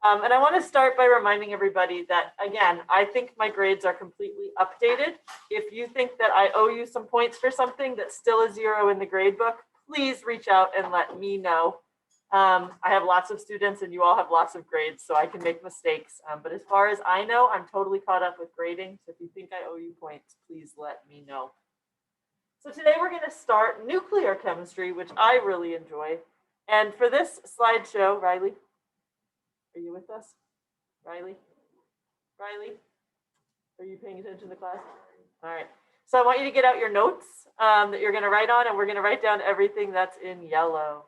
And I want to start by reminding everybody that, again, I think my grades are completely updated. If you think that I owe you some points for something that's still a 0 in the grade book, please reach out and let me know. I have lots of students and you all have lots of grades, so I can make mistakes. But as far as I know, I'm totally caught up with grading. So if you think I owe you points, please let me know. So today we're going to start nuclear chemistry, which I really enjoy. And for this slideshow, Riley, are you with us? Riley? Riley? Are you paying attention to class? All right. So I want you to get out your notes that you're going to write on, and we're going to write down everything that's in yellow.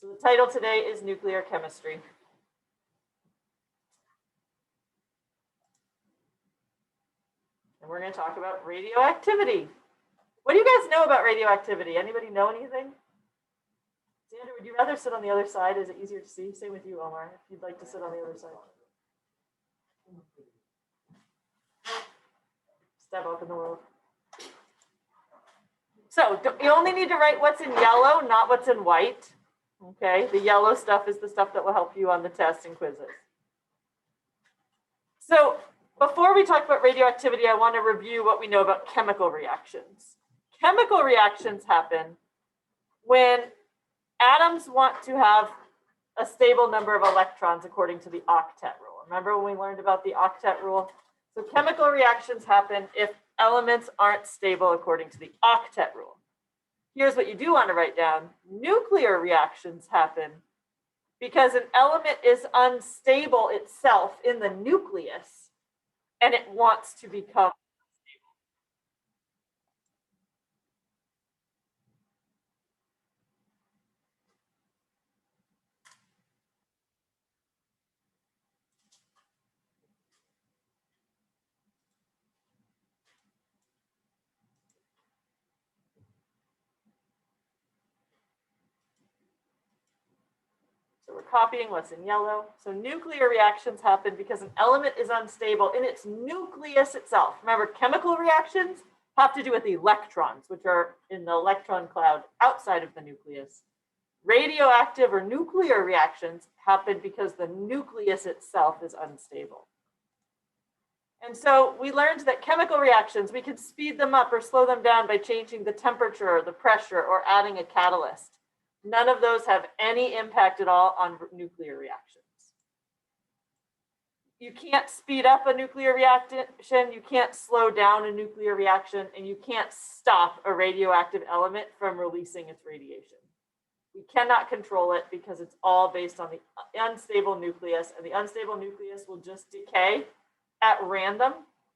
So the title today is Nuclear Chemistry. And we're going to talk about radioactivity. What do you guys know about radioactivity? Anybody know anything? Xander, would you rather sit on the other side? Is it easier to see? Same with you, Omar, if you'd like to sit on the other side. Step up in the world. So you only need to write what's in yellow, not what's in white. Okay, the yellow stuff is the stuff that will help you on the tests and quizzes. So before we talk about radioactivity, I want to review what we know about chemical reactions. Chemical reactions happen when atoms want to have a stable number of electrons according to the octet rule. Remember when we learned about the octet rule? So chemical reactions happen if elements aren't stable according to the octet rule. Here's what you do want to write down. Nuclear reactions happen because an element is unstable itself in the nucleus and it wants to become stable. So we're copying what's in yellow. So nuclear reactions happen because an element is unstable in its nucleus itself. Remember, chemical reactions have to do with electrons, which are in the electron cloud outside of the nucleus. Radioactive or nuclear reactions happen because the nucleus itself is unstable. And so we learned that chemical reactions, we can speed them up or slow them down by changing the temperature or the pressure or adding a catalyst. None of those have any impact at all on nuclear reactions. You can't speed up a nuclear reaction, you can't slow down a nuclear reaction, and you can't stop a radioactive element from releasing its radiation. We cannot control it because it's all based on the unstable nucleus, and the unstable nucleus will just decay at random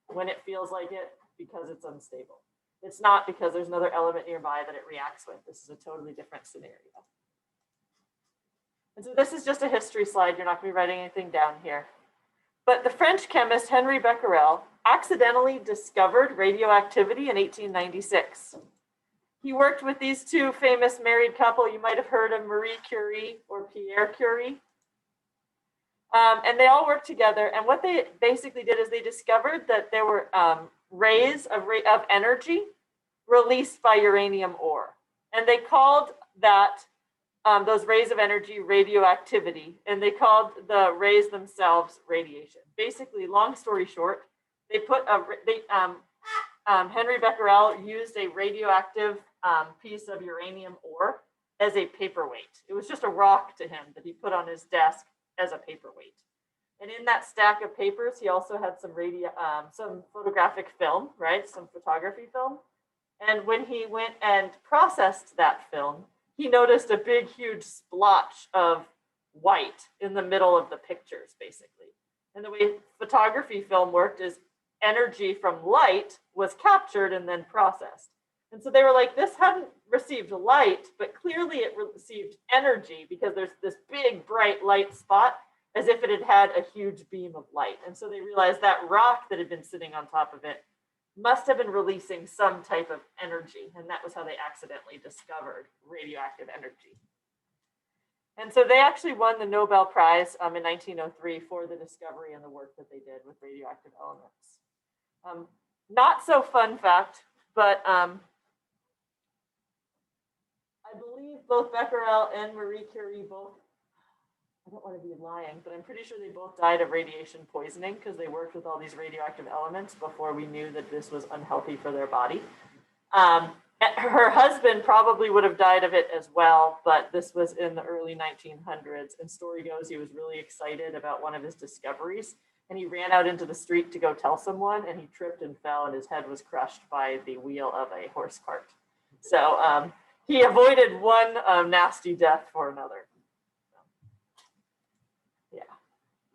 when it feels like it because it's unstable. It's not because there's another element nearby that it reacts with. This is a totally different scenario. And so this is just a history slide. You're not going to be writing anything down here. But the French chemist Henri Becquerel accidentally discovered radioactivity in 1896. He worked with these two famous married couple. You might have heard of Marie Curie or Pierre Curie. And they all worked together. And what they basically did is they discovered that there were rays of energy released by uranium ore. And they called that, those rays of energy, radioactivity. And they called the rays themselves radiation. Basically, long story short, they put Henri Becquerel used a radioactive piece of uranium ore as a paperweight. It was just a rock to him that he put on his desk as a paperweight. And in that stack of papers, he also had some photographic film, right? Some photography film. And when he went and processed that film, he noticed a big, huge splotch of white in the middle of the pictures, basically. And the way photography film worked is energy from light was captured and then processed. And so they were like, this hadn't received light, but clearly it received energy because there's this big, bright light spot as if it had had a huge beam of light. And so they realized that rock that had been sitting on top of it must have been releasing some type of energy. And that was how they accidentally discovered radioactive energy. And so they actually won the Nobel Prize in 1903 for the discovery and the work that they did with radioactive elements. Not so fun fact, but I believe both Becquerel and Marie Curie both I don't want to be lying, but I'm pretty sure they both died of radiation poisoning because they worked with all these radioactive elements before we knew that this was unhealthy for their body. Her husband probably would have died of it as well, but this was in the early 1900s. And story goes, he was really excited about one of his discoveries, and he ran out into the street to go tell someone, and he tripped and fell, and his head was crushed by the wheel of a horse cart. So he avoided one nasty death for another. Yeah,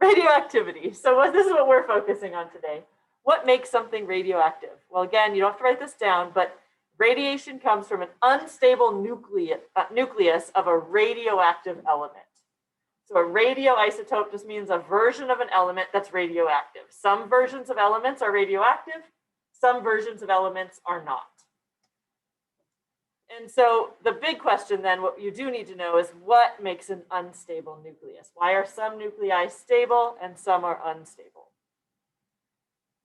radioactivity. So this is what we're focusing on today. What makes something radioactive? Well, again, you don't have to write this down, but radiation comes from an unstable nucleus of a radioactive element. So a radioisotope just means a version of an element that's radioactive. Some versions of elements are radioactive, some versions of elements are not. And so the big question then, what you do need to know is what makes an unstable nucleus? Why are some nuclei stable and some are unstable?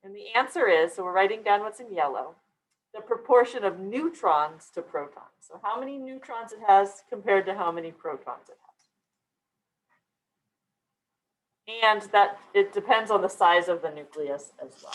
And the answer is, so we're writing down what's in yellow, the proportion of neutrons to protons. So how many neutrons it has compared to how many protons it has. And that it depends on the size of the nucleus as well.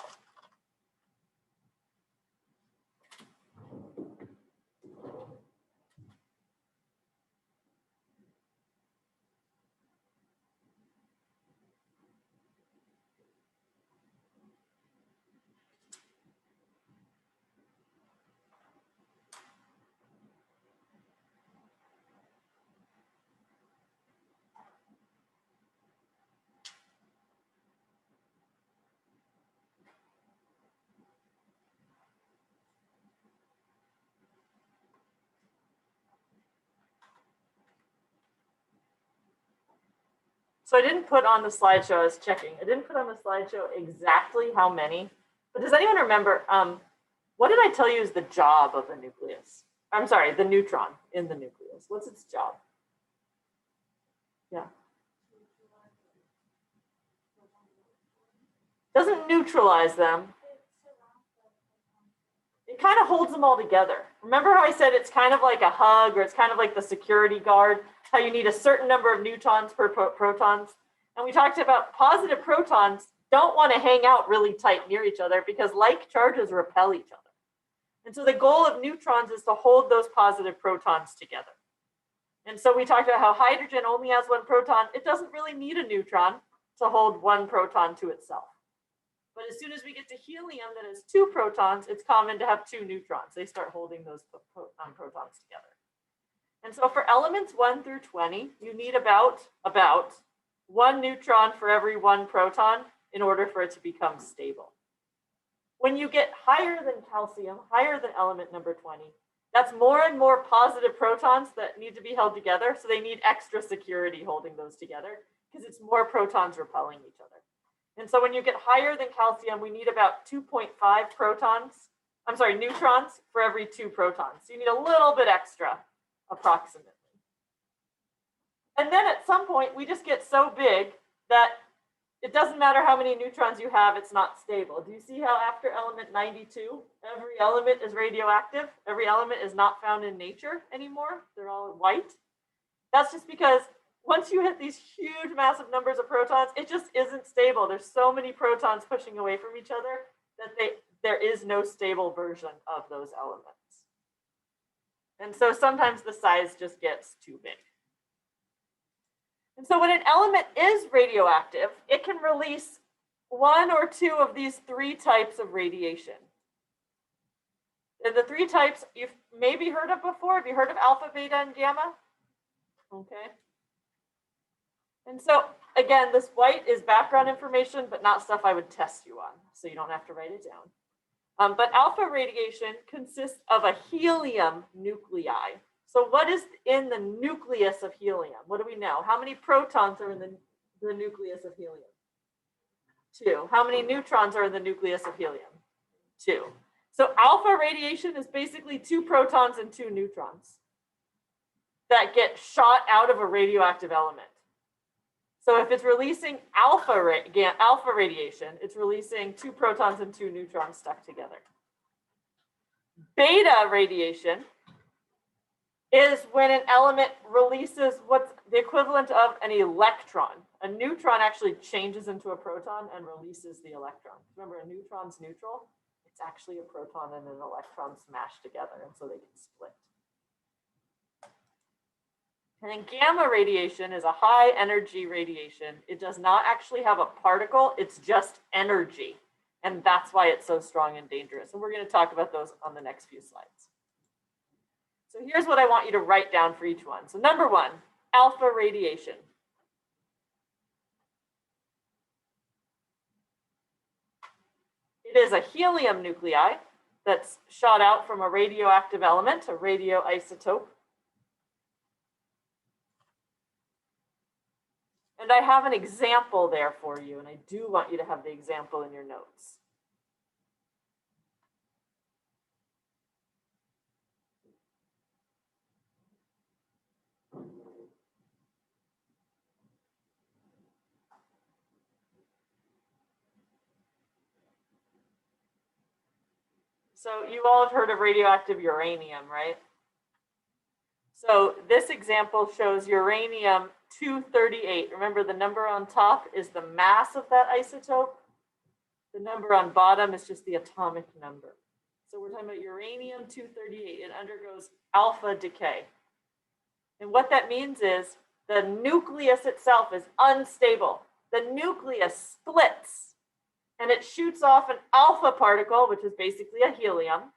So I didn't put on the slideshow, I was checking. I didn't put on the slideshow exactly how many, but does anyone remember, what did I tell you is the job of the nucleus? I'm sorry, the neutron in the nucleus. What's its job? Yeah. Doesn't neutralize them. It kind of holds them all together. Remember how I said it's kind of like a hug, or it's kind of like the security guard, how you need a certain number of neutrons per protons? And we talked about positive protons don't want to hang out really tight near each other because like charges repel each other. And so the goal of neutrons is to hold those positive protons together. And so we talked about how hydrogen only has one proton. It doesn't really need a neutron to hold one proton to itself. But as soon as we get to helium that has two protons, it's common to have two neutrons. They start holding those protons together. And so for elements 1 through 20, you need about one neutron for every one proton in order for it to become stable. When you get higher than calcium, higher than element number 20, that's more and more positive protons that need to be held together. So they need extra security holding those together because it's more protons repelling each other. And so when you get higher than calcium, we need about 2.5 neutrons for every 2 protons. So you need a little bit extra, approximately. And then at some point, we just get so big that it doesn't matter how many neutrons you have, it's not stable. Do you see how after element 92, every element is radioactive? Every element is not found in nature anymore. They're all white. That's just because once you hit these huge, massive numbers of protons, it just isn't stable. There's so many protons pushing away from each other that there is no stable version of those elements. And so sometimes the size just gets too big. And so when an element is radioactive, it can release 1 or 2 of these 3 types of radiation. And the 3 types you've maybe heard of before. Have you heard of alpha, beta, and gamma? Okay. And so again, this white is background information, but not stuff I would test you on, so you don't have to write it down. But alpha radiation consists of a helium nuclei. So what is in the nucleus of helium? What do we know? How many protons are in the nucleus of helium? 2. How many neutrons are in the nucleus of helium? 2. So alpha radiation is basically 2 protons and 2 neutrons that get shot out of a radioactive element. So if it's releasing alpha radiation, it's releasing 2 protons and 2 neutrons stuck together. Beta radiation is when an element releases what's the equivalent of an electron. A neutron actually changes into a proton and releases the electron. Remember, a neutron's neutral. It's actually a proton and an electron smashed together, and so they can split. And then gamma radiation is a high energy radiation. It does not actually have a particle, it's just energy. And that's why it's so strong and dangerous. And we're going to talk about those on the next few slides. So here's what I want you to write down for each one. So number one, alpha radiation. It is a helium nuclei that's shot out from a radioactive element, a radioisotope. And I have an example there for you, and I do want you to have the example in your notes. So you all have heard of radioactive uranium, right? So this example shows uranium-238. Remember, the number on top is the mass of that isotope. The number on bottom is just the atomic number. So we're talking about uranium-238. It undergoes alpha decay. And what that means is the nucleus itself is unstable. The nucleus splits and it shoots off an alpha particle, which is basically a helium.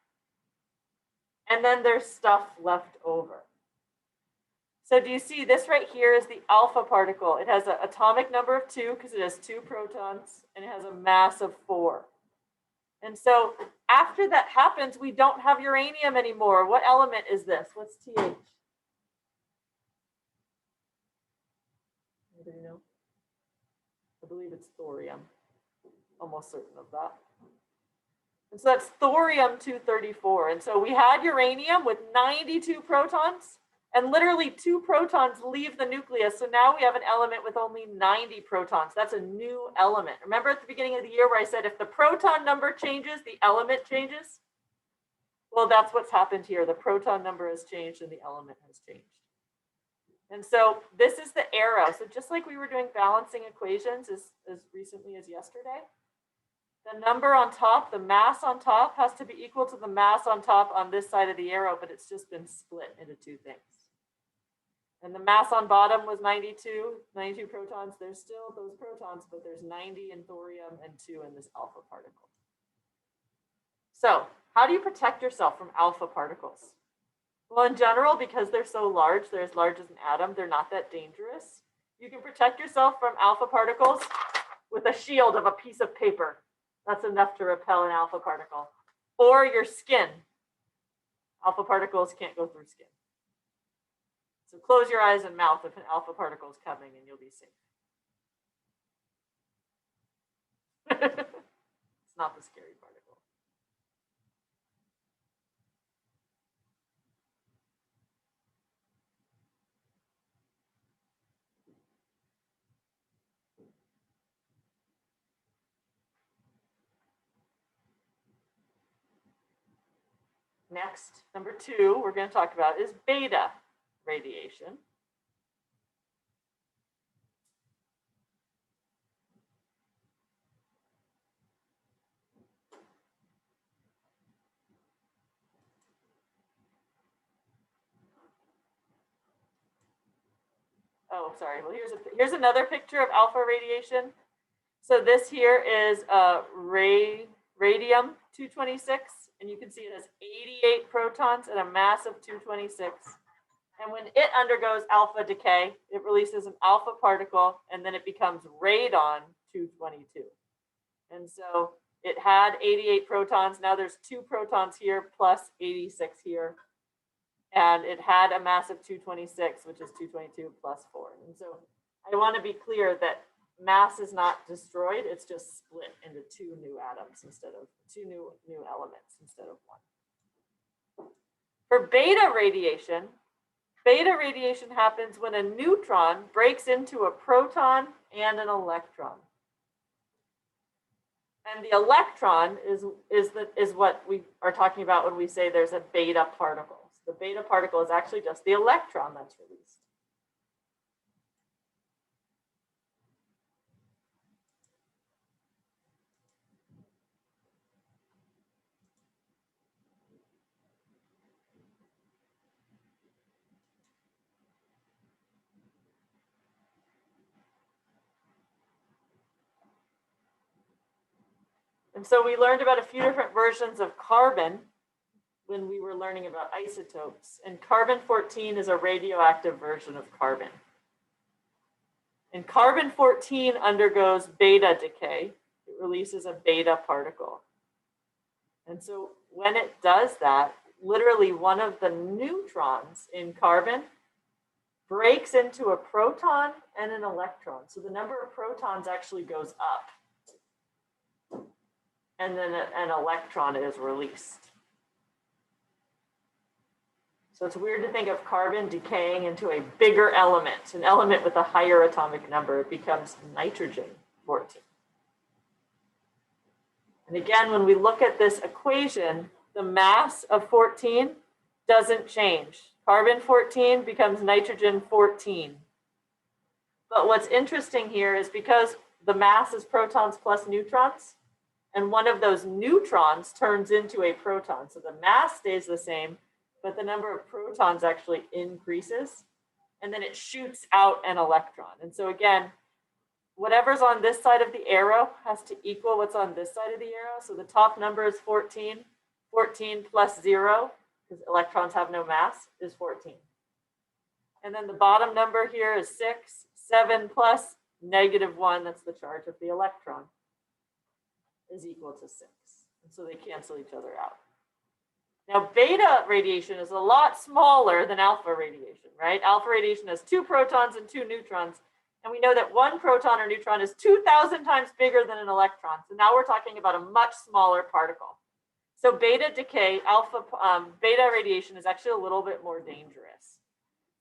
And then there's stuff left over. So do you see this right here is the alpha particle. It has an atomic number of 2 because it has 2 protons and it has a mass of 4. And so after that happens, we don't have uranium anymore. What element is this? What's TH? Anybody know? I believe it's thorium. Almost certain of that. And so that's thorium-234. And so we had uranium with 92 protons, and literally 2 protons leave the nucleus. So now we have an element with only 90 protons. That's a new element. Remember at the beginning of the year where I said if the proton number changes, the element changes? Well, that's what's happened here. The proton number has changed and the element has changed. And so this is the arrow. So just like we were doing balancing equations as recently as yesterday, the number on top, the mass on top, has to be equal to the mass on top on this side of the arrow, but it's just been split into 2 things. And the mass on bottom was 92 protons. There's still those protons, but there's 90 in thorium and 2 in this alpha particle. So how do you protect yourself from alpha particles? Well, in general, because they're so large, they're as large as an atom, they're not that dangerous. You can protect yourself from alpha particles with a shield of a piece of paper. That's enough to repel an alpha particle. Or your skin. Alpha particles can't go through skin. So close your eyes and mouth if an alpha particle is coming and you'll be safe. It's not the scary particle. Next, number 2, we're going to talk about is beta radiation. Oh, sorry. Well, here's another picture of alpha radiation. So this here is radium-226, and you can see it has 88 protons and a mass of 226. And when it undergoes alpha decay, it releases an alpha particle, and then it becomes radon-222. And so it had 88 protons. Now there's 2 protons here plus 86 here. And it had a mass of 226, which is 222 plus 4. And so I want to be clear that mass is not destroyed. It's just split into 2 new atoms instead of 2 new elements instead of 1. For beta radiation happens when a neutron breaks into a proton and an electron. And the electron is what we are talking about when we say there's a beta particle. So the beta particle is actually just the electron that's released. And so we learned about a few different versions of carbon when we were learning about isotopes. And carbon-14 is a radioactive version of carbon. And carbon-14 undergoes beta decay. It releases a beta particle. And so when it does that, literally one of the neutrons in carbon breaks into a proton and an electron. So the number of protons actually goes up. And then an electron is released. So it's weird to think of carbon decaying into a bigger element, an element with a higher atomic number. It becomes nitrogen-14. And again, when we look at this equation, the mass of 14 doesn't change. Carbon-14 becomes nitrogen-14. But what's interesting here is because the mass is protons plus neutrons, and one of those neutrons turns into a proton. So the mass stays the same, but the number of protons actually increases, and then it shoots out an electron. And so again, whatever's on this side of the arrow has to equal what's on this side of the arrow. So the top number is 14. 14 plus 0, because electrons have no mass, is 14. And then the bottom number here is 6. 7 plus -1, that's the charge of the electron, is equal to 6. And so they cancel each other out. Now, beta radiation is a lot smaller than alpha radiation, right? Alpha radiation has 2 protons and 2 neutrons. And we know that 1 proton or neutron is 2,000 times bigger than an electron. So now we're talking about a much smaller particle. So beta decay, beta radiation is actually a little bit more dangerous.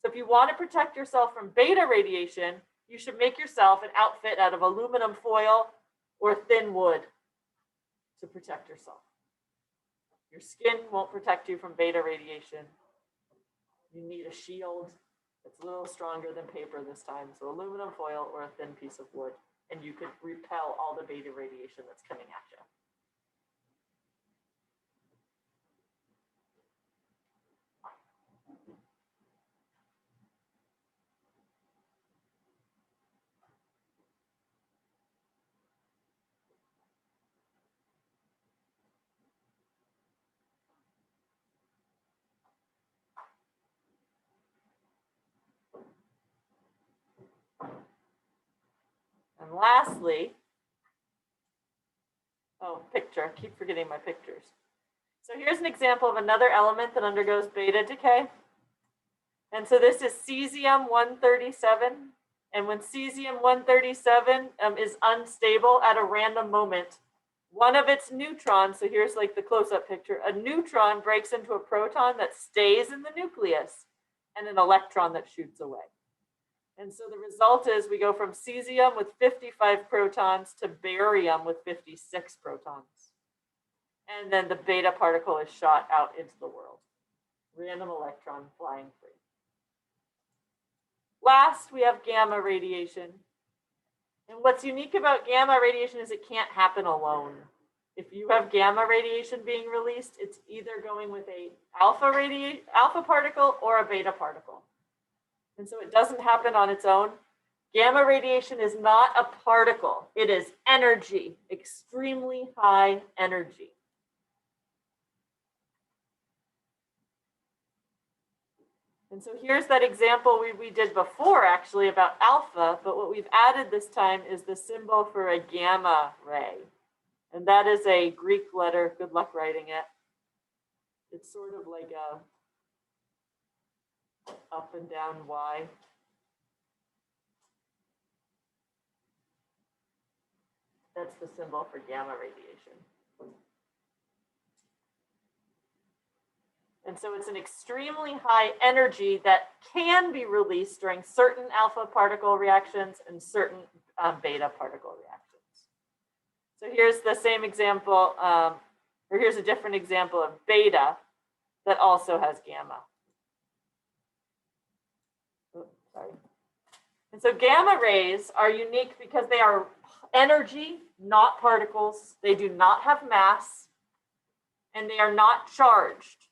So if you want to protect yourself from beta radiation, you should make yourself an outfit out of aluminum foil or thin wood to protect yourself. Your skin won't protect you from beta radiation. You need a shield that's a little stronger than paper this time. So aluminum foil or a thin piece of wood, and you could repel all the beta radiation that's coming at you. And lastly, picture. I keep forgetting my pictures. So here's an example of another element that undergoes beta decay. And so this is cesium-137. And when cesium-137 is unstable at a random moment, one of its neutrons, so here's like the close-up picture, a neutron breaks into a proton that stays in the nucleus and an electron that shoots away. And so the result is we go from cesium with 55 protons to barium with 56 protons. And then the beta particle is shot out into the world. Random electron flying free. Last, we have gamma radiation. And what's unique about gamma radiation is it can't happen alone. If you have gamma radiation being released, it's either going with a alpha particle or a beta particle. And so it doesn't happen on its own. Gamma radiation is not a particle. It is energy, extremely high energy. And so here's that example we did before, actually, about alpha, but what we've added this time is the symbol for a gamma ray. And that is a Greek letter. Good luck writing it. It's sort of like a up and down Y. That's the symbol for gamma radiation. And so it's an extremely high energy that can be released during certain alpha particle reactions and certain beta particle reactions. So here's the same example, or here's a different example of beta that also has gamma. Sorry. And so gamma rays are unique because they are energy, not particles. They do not have mass, and they are not charged.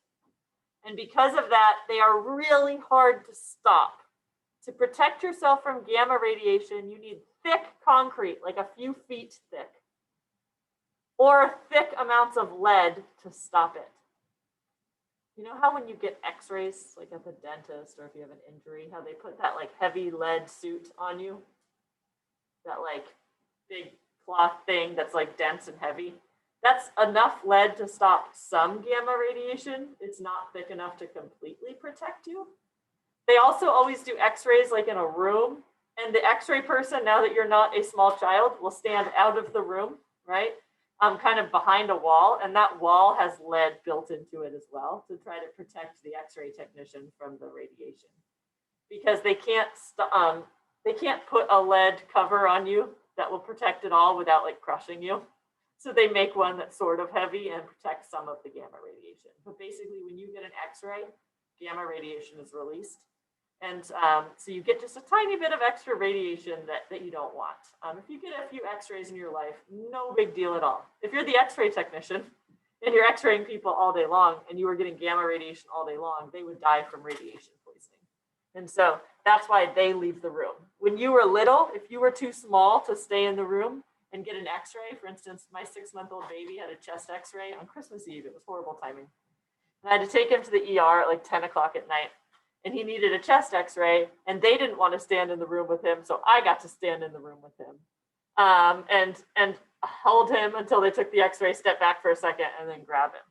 And because of that, they are really hard to stop. To protect yourself from gamma radiation, you need thick concrete, like a few feet thick. or thick amounts of lead to stop it. You know how when you get x-rays, like at the dentist, or if you have an injury, how they put that like heavy lead suit on you? That like big cloth thing that's like dense and heavy. That's enough lead to stop some gamma radiation. It's not thick enough to completely protect you. They also always do x-rays like in a room, and the x-ray person, now that you're not a small child, will stand out of the room, right? Kind of behind a wall, and that wall has lead built into it as well to try to protect the x-ray technician from the radiation. Because they can't put a lead cover on you that will protect it all without like crushing you. So they make one that's sort of heavy and protects some of the gamma radiation. But basically, when you get an x-ray, gamma radiation is released. And so you get just a tiny bit of extra radiation that you don't want. If you get a few x-rays in your life, no big deal at all. If you're the x-ray technician and you're x-raying people all day long and you were getting gamma radiation all day long, they would die from radiation poisoning. And so that's why they leave the room. When you were little, if you were too small to stay in the room and get an x-ray, for instance, my 6-month-old baby had a chest x-ray on Christmas Eve. It was horrible timing. And I had to take him to the ER at like 10 o'clock at night. And he needed a chest x-ray, and they didn't want to stand in the room with him, so I got to stand in the room with him and held him until they took the x-ray, step back for a second, and then grab him.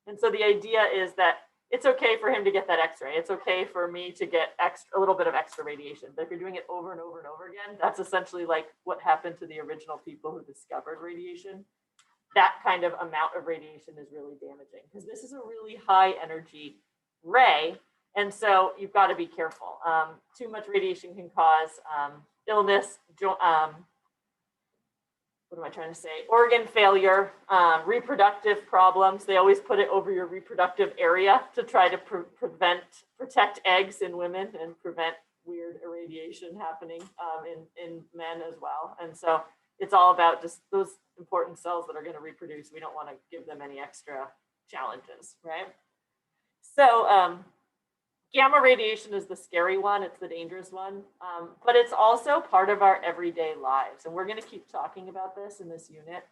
And so the idea is that it's okay for him to get that x-ray. It's okay for me to get a little bit of extra radiation. But if you're doing it over and over and over again, that's essentially like what happened to the original people who discovered radiation. That kind of amount of radiation is really damaging because this is a really high energy ray. And so you've got to be careful. Too much radiation can cause illness, what am I trying to say? Organ failure, reproductive problems. They always put it over your reproductive area to try to protect eggs in women and prevent weird irradiation happening in men as well. And so it's all about just those important cells that are going to reproduce. We don't want to give them any extra challenges, right? So, gamma radiation is the scary one. It's the dangerous one, but it's also part of our everyday lives. And we're going to keep talking about this in this unit.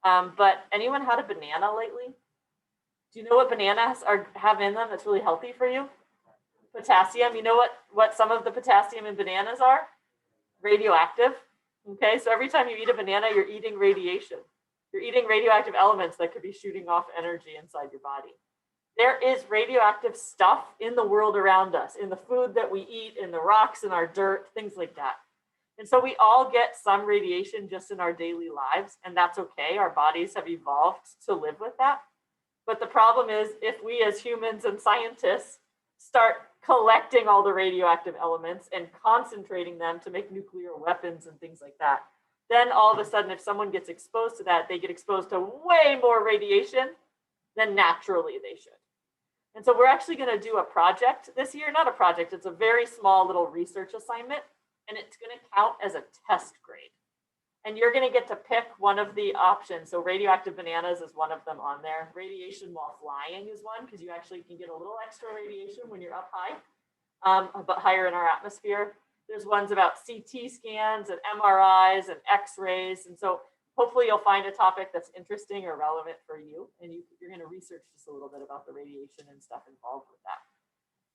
But anyone had a banana lately? Do you know what bananas have in them that's really healthy for you? Potassium. You know what some of the potassium in bananas are? Radioactive. Okay, so every time you eat a banana, you're eating radiation. You're eating radioactive elements that could be shooting off energy inside your body. There is radioactive stuff in the world around us, in the food that we eat, in the rocks, in our dirt, things like that. And so we all get some radiation just in our daily lives, and that's okay. Our bodies have evolved to live with that. But the problem is if we as humans and scientists start collecting all the radioactive elements and concentrating them to make nuclear weapons and things like that, then all of a sudden, if someone gets exposed to that, they get exposed to way more radiation than naturally they should. And so we're actually going to do a project this year, not a project, it's a very small little research assignment, and it's going to count as a test grade. And you're going to get to pick one of the options. So radioactive bananas is one of them on there. Radiation while flying is one, because you actually can get a little extra radiation when you're up high, but higher in our atmosphere. There's ones about CT scans and MRIs and X-rays. And so hopefully you'll find a topic that's interesting or relevant for you, and you're going to research just a little bit about the radiation and stuff involved with that.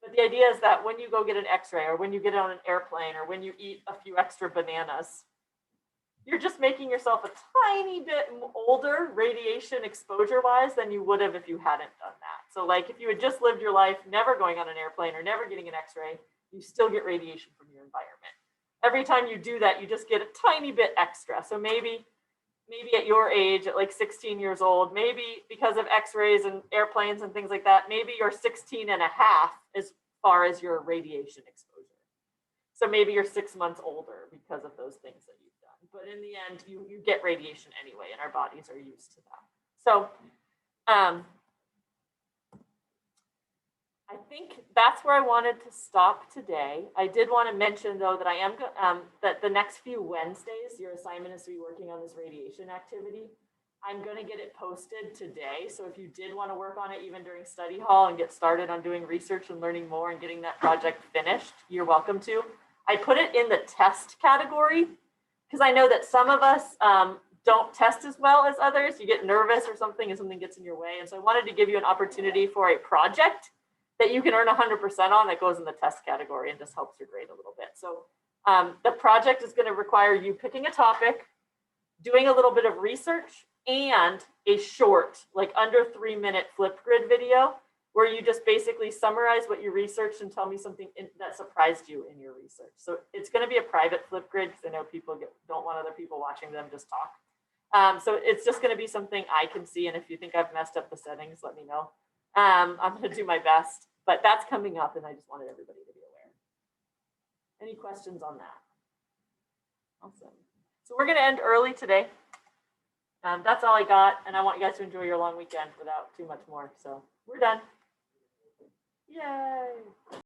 But the idea is that when you go get an X-ray or when you get on an airplane or when you eat a few extra bananas, you're just making yourself a tiny bit older radiation exposure-wise than you would have if you hadn't done that. So like if you had just lived your life never going on an airplane or never getting an X-ray, you still get radiation from your environment. Every time you do that, you just get a tiny bit extra. So maybe at your age, at like 16 years old, maybe because of x-rays and airplanes and things like that, maybe you're 16 and a half as far as your radiation exposure. So maybe you're 6 months older because of those things that you've done. But in the end, you get radiation anyway, and our bodies are used to that. So I think that's where I wanted to stop today. I did want to mention, though, that I am that the next few Wednesdays, your assignment is to be working on this radiation activity. I'm going to get it posted today. So if you did want to work on it even during study hall and get started on doing research and learning more and getting that project finished, you're welcome to. I put it in the test category because I know that some of us don't test as well as others. You get nervous or something and something gets in your way. And so I wanted to give you an opportunity for a project that you can earn 100% on that goes in the test category and just helps your grade a little bit. So the project is going to require you picking a topic, doing a little bit of research, and a short, like under 3-minute Flipgrid video where you just basically summarize what you researched and tell me something that surprised you in your research. So it's going to be a private Flipgrid because I know people don't want other people watching them just talk. So it's just going to be something I can see. And if you think I've messed up the settings, let me know. I'm going to do my best, but that's coming up and I just wanted everybody to be aware. Any questions on that? Awesome. So we're going to end early today. That's all I got. And I want you guys to enjoy your long weekend without too much more. So we're done. Yay.